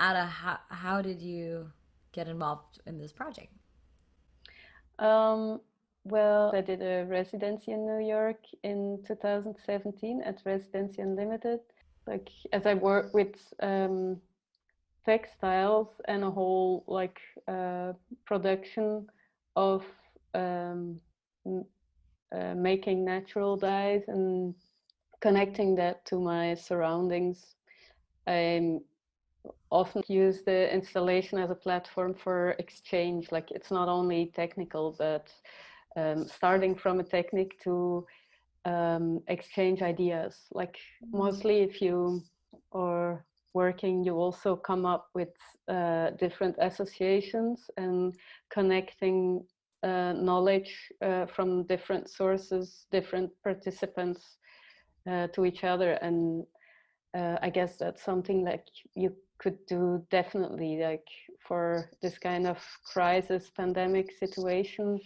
Ada, how did you get involved in this project? Um, well, I did a residency in New York in 2017 at Residency Unlimited. Like, as I work with textiles and a whole production of um, making natural dyes and connecting that to my surroundings. I often use the installation as a platform for exchange. Like it's not only technical, but starting from a technique to exchange ideas. Like mostly if you are working, you also come up with different associations and connecting knowledge from different sources, different participants to each other. And I guess that's something like you could do definitely like for this kind of crisis pandemic situation.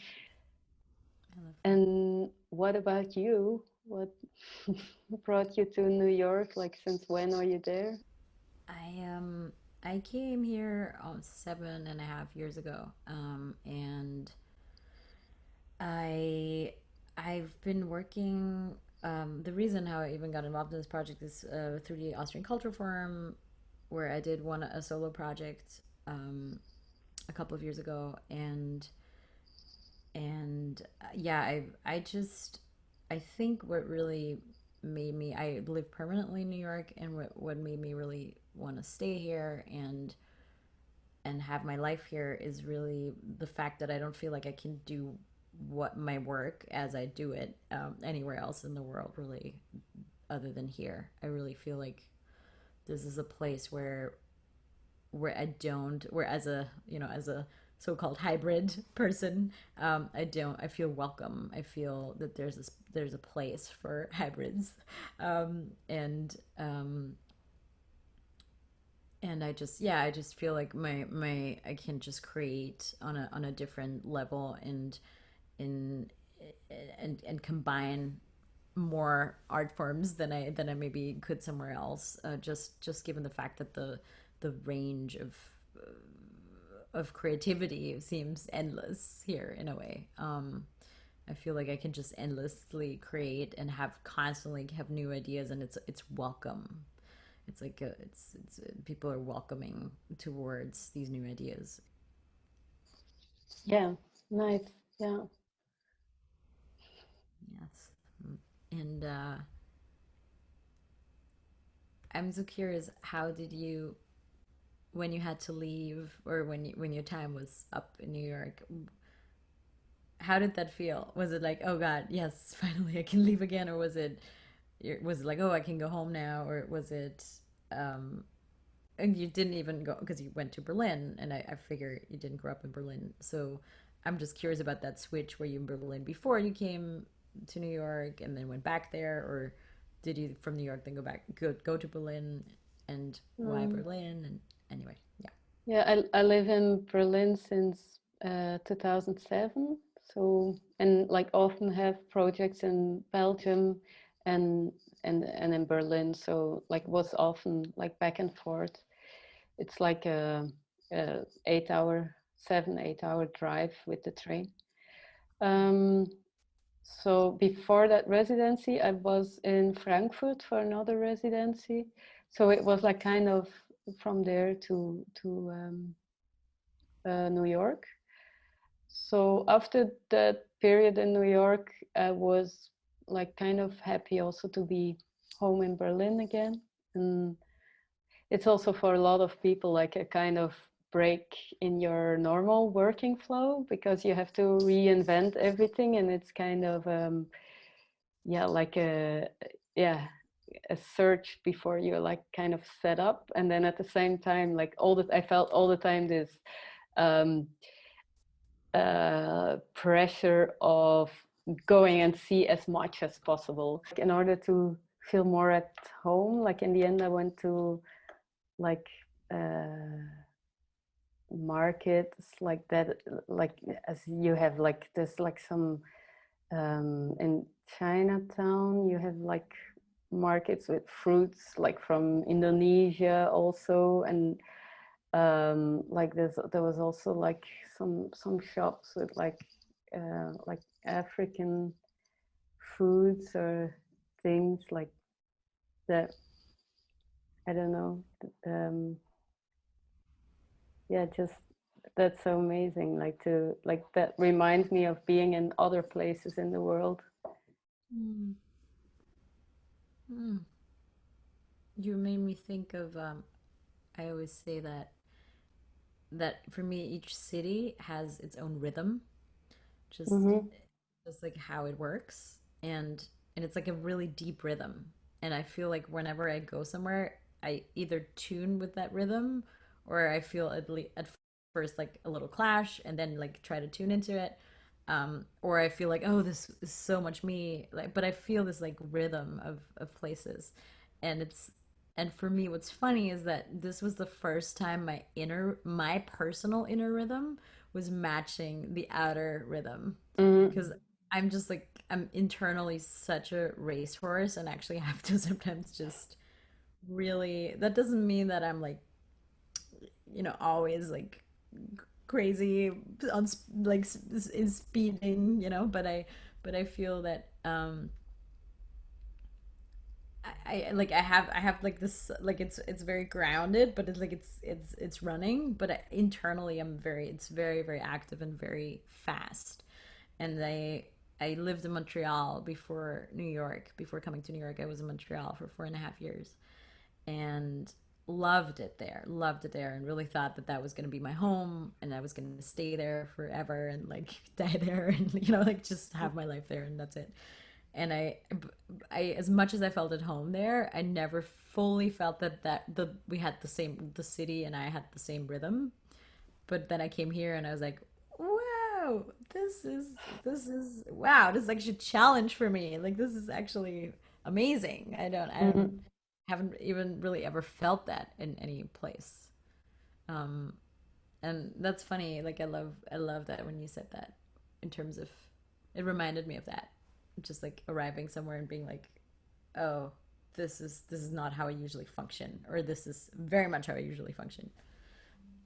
I love that. And what about you? What brought you to New York? Like, since when are you there? I I came here 7.5 years ago, and I I've been working. The reason how I even got involved in this project is through the Austrian Cultural Forum, where I did one a solo project a couple of years ago, and yeah, I just I think what really made me I live permanently in New York, and what made me really want to stay here and have my life here is really the fact that I don't feel like I can do what my work as I do it anywhere else in the world, really, other than here. I really feel like this is a place where I don't, where as a, as a so-called hybrid person, I feel welcome. I feel that there's a place for hybrids, and and I just feel like my I can just create on a different level in and combine more art forms than I maybe could somewhere else. Just given the fact that the range of creativity seems endless here in a way. I feel like I can just endlessly create and have constantly have new ideas, and it's welcome. It's like it's people are welcoming towards these new ideas. Yeah, nice. Yeah. Yes, and I'm so curious. How did you when you had to leave or when your time was up in New York, how did that feel? Was it like, oh God, yes, finally I can leave again, or was it like, oh, I can go home now, or was it and you didn't even go because you went to Berlin, and I figure you didn't grow up in Berlin, so I'm just curious about that switch. Were you in Berlin before you came to New York and then went back there, or did you from New York then go to Berlin, and why Mm. Berlin? And anyway, yeah. Yeah, I live in Berlin since 2007. So, and like often have projects in Belgium and and in Berlin. So like was often like back and forth. It's like a 8 hour, 7, 8 hour drive with the train. Um, so before that residency, I was in Frankfurt for another residency. So it was like kind of from there to New York. So after that period in New York, I was like kind of happy also to be home in Berlin again. And it's also for a lot of people like a kind of break in your normal working flow because you have to reinvent everything, and it's kind of yeah, like yeah, a search before you're like kind of set up. And then at the same time, like I felt all the time this um pressure of going and see as much as possible in order to feel more at home. Like in the end, I went to like markets like that, like as you have like there's like some in Chinatown you have like markets with fruits like from Indonesia also, and Like there was also like some shops with like African foods or things like that. I don't know. Yeah, just that's so amazing. Like to like that reminds me of being in other places in the world. Mm. Mm. You made me think of I always say that for me each city has its own rhythm, just Mm-hmm. just like how it works, and it's like a really deep rhythm. And I feel like whenever I go somewhere, I either tune with that rhythm, or I feel at first like a little clash and then like try to tune into it. Or I feel like, oh, this is so much me, like, but I feel this like rhythm of places. And it's and for me what's funny is that this was the first time my personal inner rhythm was matching the outer rhythm, Mm-hmm. because I'm just like I'm internally such a racehorse and actually have to sometimes just really, that doesn't mean that I'm like, always like crazy on like in speeding, but I feel that I have like this, like it's very grounded, but it's like it's running, but internally I'm very, it's very very active and very fast. And I lived in Montreal before New York. Before coming to New York, I was in Montreal for 4.5 years, and loved it there, and really thought that that was going to be my home, and I was going to stay there forever and like die there, and like just have my life there, and that's it. And I as much as I felt at home there, I never fully felt that we had the city and I had the same rhythm. But then I came here and I was like, wow, this is wow, this is actually a challenge for me. Like this is actually amazing. I don't Mm-hmm. haven't even really ever felt that in any place. Um, and that's funny. Like I love that when you said that, in terms of, it reminded me of that. Just like arriving somewhere and being like, oh, this is not how I usually function, or this is very much how I usually function.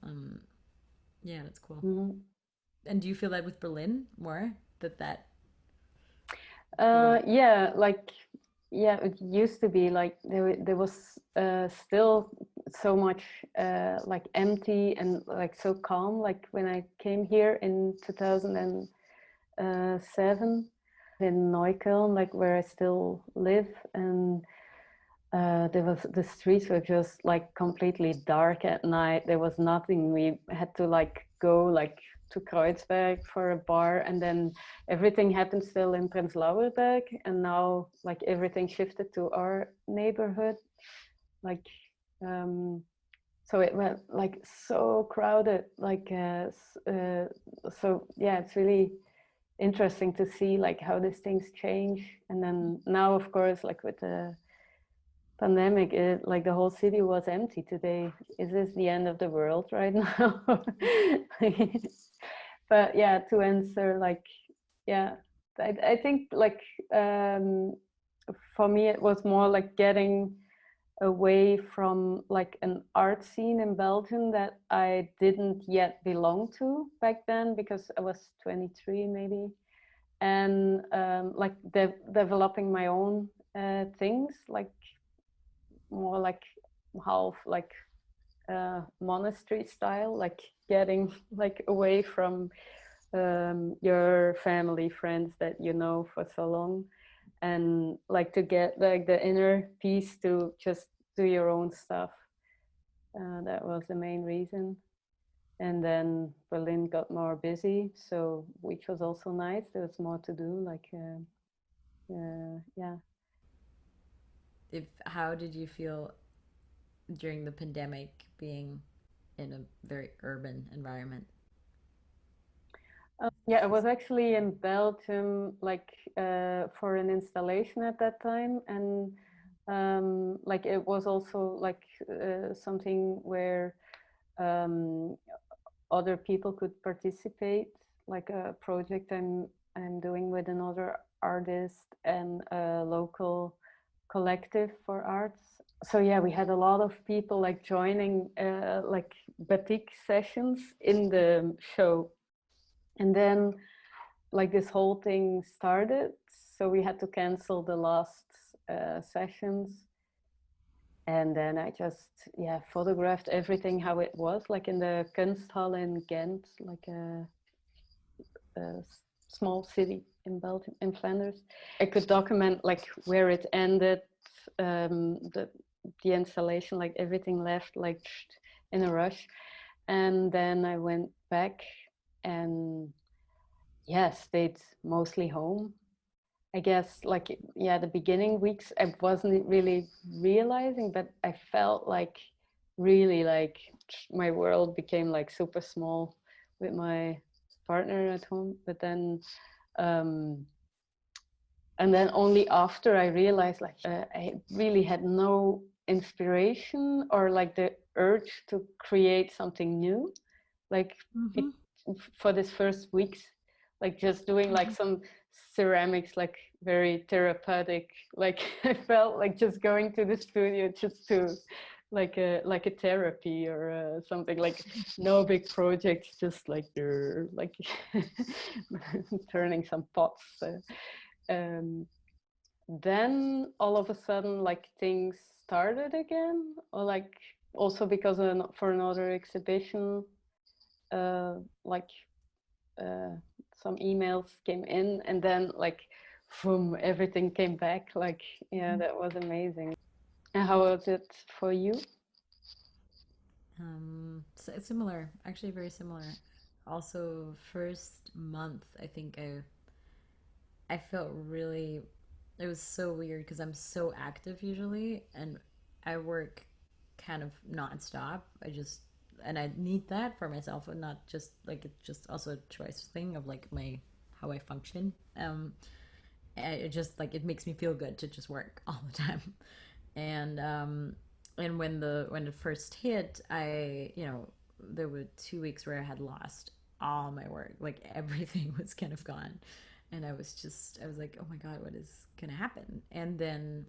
Um, yeah, that's cool. Mm-hmm. And do you feel that with Berlin more? That rhythm? Yeah, like yeah, it used to be like there was still so much like empty and like so calm. Like when I came here in 2007 in Neukölln, like where I still live, and there was the streets were just like completely dark at night. There was nothing. We had to like go like to Kreuzberg for a bar, and then everything happened still in Prenzlauer Berg. And now like everything shifted to our neighborhood. Like um, so it went like so crowded. So yeah, it's really interesting to see like how these things change. And then now, of course, like with the pandemic, like the whole city was empty today. Is this the end of the world right now? But yeah, to answer like, yeah, I think like um, for me it was more like getting away from like an art scene in Belgium that I didn't yet belong to back then, because I was 23 maybe, and like developing my own things, like more like half like monastery style, like getting like away from your family, friends that you know for so long, and like to get like the inner peace to just do your own stuff. That was the main reason. And then Berlin got more busy, so which was also nice. There was more to do, like yeah. If How did you feel during the pandemic being in a very urban environment? Yeah, I was actually in Belgium, like for an installation at that time, and like it was also like something where um, other people could participate, like a project I'm doing with another artist and a local collective for arts. so yeah, we had a lot of people like joining like batik sessions in the show, and then like this whole thing started, so we had to cancel the last sessions. And then I just, yeah, photographed everything how it was, like in the Kunsthal in Ghent, like a small city in Belgium, in Flanders. I could document like where it ended, the installation, like everything left like in a rush. And then I went back and yeah, stayed mostly home. I guess like yeah, the beginning weeks I wasn't really realizing, but I felt like really like my world became like super small with my partner at home. But then um, and then only after I realized like I really had no inspiration or like the urge to create something new, like Mm-hmm. be- for this first weeks, like just doing like Mm-hmm. some ceramics, like very therapeutic, like I felt like just going to the studio just to like a therapy or something, like no big projects, just like you're like turning some pots, um, then all of a sudden like things started again, or like also because for another exhibition, uh, like uh, some emails came in, and then like boom, everything came back, like yeah, that was amazing. And how was it for you? Similar, actually, very similar. Also, first month, I think I felt really, it was so weird because I'm so active usually, and I work kind of nonstop. And I need that for myself, and not just like it's just also a choice thing of like my how I function. And it just like it makes me feel good to just work all the time. And when it first hit, there were 2 weeks where I had lost all my work, like everything was kind of gone, and I was like, oh my god, what is gonna happen? And then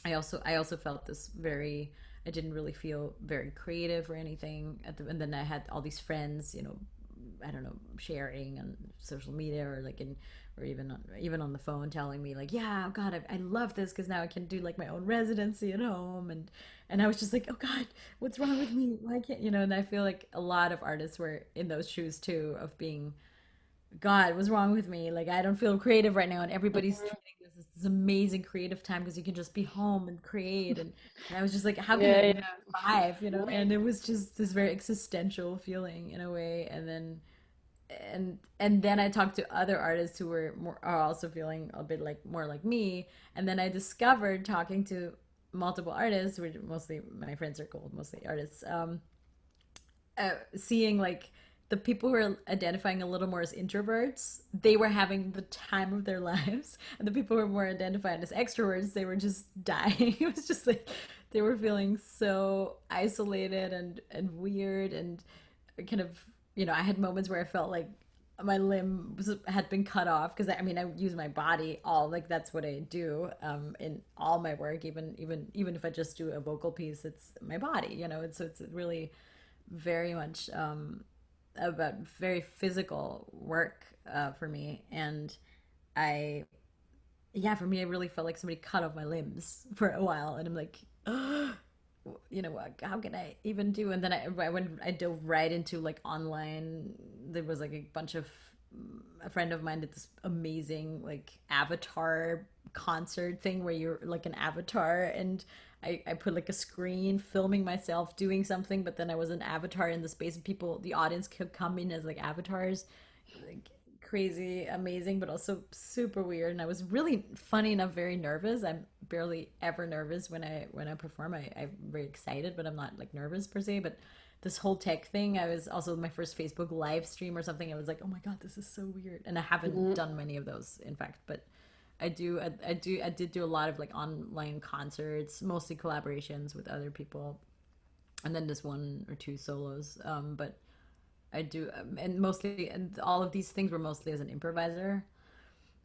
I also felt this very, I didn't really feel very creative or anything and then I had all these friends, I don't know, sharing on social media or like in or even on the phone telling me like, yeah, oh god, I love this because now I can do like my own residency at home. And I was just like, oh god, what's wrong with me? Why can't and I feel like a lot of artists were in those shoes too, of being, God, what's wrong with me? Like, I don't feel creative right now, and everybody's treating this as this amazing creative time because you can just be home and create. And I was just like, how can I Yeah, even survive? And it was just this very existential feeling in a way. And then I talked to other artists who are also feeling a bit like more like me. And then I discovered talking to multiple artists, which mostly my friend circle, mostly artists, seeing like the people who are identifying a little more as introverts, they were having the time of their lives, and the people who were more identified as extroverts, they were just dying. It was just like they were feeling so isolated and weird, and kind of, I had moments where I felt like my had been cut off because I use my body all, like that's what I do in all my work, even if I just do a vocal piece, it's my body, it's really very much about very physical work for me. And I, yeah, for me, I really felt like somebody cut off my limbs for a while. And I'm like, how can I even do? And then I dove right into like online. There was like a bunch of, a friend of mine did this amazing like avatar concert thing where you're like an avatar, and I put like a screen filming myself doing something, but then I was an avatar in the space, and the audience could come in as like avatars. Like crazy, amazing, but also super weird. And I was really, funny enough, very nervous. I'm barely ever nervous when I perform. I'm very excited, but I'm not like nervous per se. But this whole tech thing, I was also my first Facebook live stream or something. I was like, oh my god, this is so weird. And I haven't mm-hmm. done many of those, in fact, but I did do a lot of like online concerts, mostly collaborations with other people, and then just one or two solos. But I do, and all of these things were mostly as an improviser.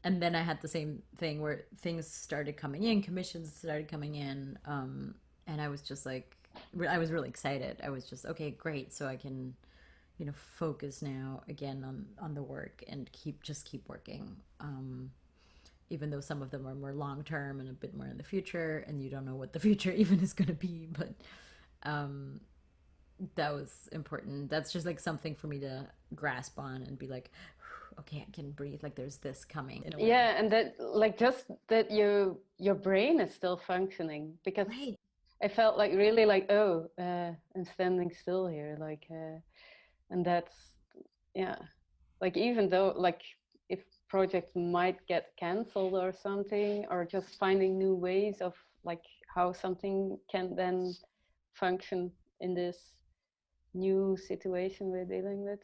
And then I had the same thing where things started coming in, commissions started coming in, and I was just like, I was really excited. I was just, okay, great. So I can, focus now again on the work and keep working. Even though some of them are more long term and a bit more in the future, and you don't know what the future even is going to be, but um, that was important. That's just like something for me to grasp on and be like, okay, I can breathe. Like there's this coming in a way. Yeah, and that like just that your brain is still functioning, because Right. I felt like really like, oh, I'm standing still here, like, and that's, yeah, like even though like if projects might get canceled or something, or just finding new ways of like how something can then function in this new situation we're dealing with.